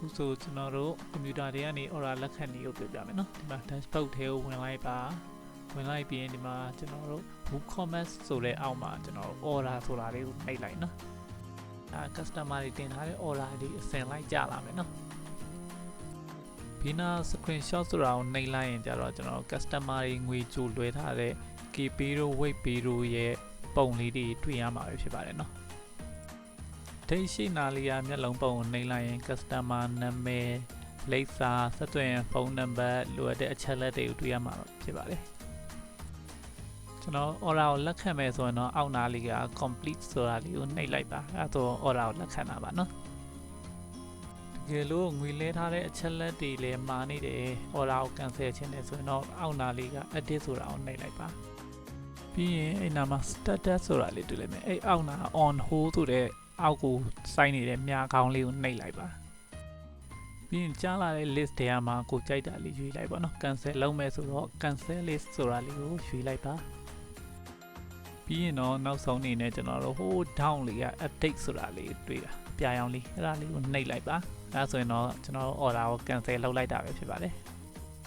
ခုဆိုကျွန်တော်တို့ကွန်ပျူတာတွေကနေ order လက်ခံနည်းကိုပြပြမယ်နော်ဒီမှာ dashboard ထဲကိုဝင်လိုက်ပါဝင်လိုက်ပြီးရင်ဒီမှာကျွန်တော်တို့ WooCommerce ဆိုတဲ့အောက်မှာကျွန်တော်တို့ order ဆိုတာလေးကိုနှိပ်လိုက်နော်customer တွေတင်ထားတဲ့ order တွေအစင်လိုက်ကြလာမယ်နော်ပြီးနောက် screenshot ဆိုတာကိုနှိပ်လိုက်ရင်ကြတော့ကျွန်တော် customer တွေငွေကြိုလွှဲထားတဲ့ KP တို့ weight တို့ရဲ့ပုံလေးတွေတွေ့ရမှာပဲဖြစ်ပါတယ်နော်ထိတ်ရှိနာလီယာမျက်လုံးပုံကိုနှိပ်လိုက်ရင် customer နာမည်လိပ်စာဆက်သွယ်ဖုန်းနံပါတ်လိုအပ်တဲ့အချက်လက်တွေကိုတွေ့ရမှာဖြစ်ပါတယ်ကျွန်တော် order ကိုလက်ခံမယ်ဆိုရင်တော့အောက်နာလေးက complete ဆိုတာလေးကိုနှိပ်လိုက်ပါအဲဆို order ကိုလက်ခံတာပါနော်တကယ်လို့ငွေလဲထားတဲ့အချက်လက်တွေလည်းမှာနေတယ် order ကို cancel ခြင်းနဲ့ဆိုရင်တော့အောက်နာလေးက edit ဆိုတာကိုနှိပ်လိုက်ပါပြီးရင်အဲ့နာမှာ status ဆိုတာလေးတွေ့လိုက်မယ်အဲ့အောက်နာ on hold ဆိုတဲ့အောက်ကိုစိုင်းနေတဲ့မြားခေါင်းလေးကိုနှိပ်လိုက်ပါပြီးရင်ကြားလာတဲ့ list ထဲမှာကိုကြိုက်တာလေးရွေးလိုက်ပါနော် cancel လုပ်မယ်ဆိုတော့ cancel list ဆိုတာလေးကိုရွေးလိုက်ပါပြီးရင်တော့နောက်ဆုံးအနေနဲ့ကျွန်တော်တို့ဟို down လေးက update ဆိုတာလေးတွေ့တာပြာရောင်လေးအဲ့ဒါလေးကိုနှိပ်လိုက်ပါအဲဆိုရင်တော့ကျွန်တော် order ကို cancel လုပ်လိုက်တာပဲဖြစ်ပါတယ်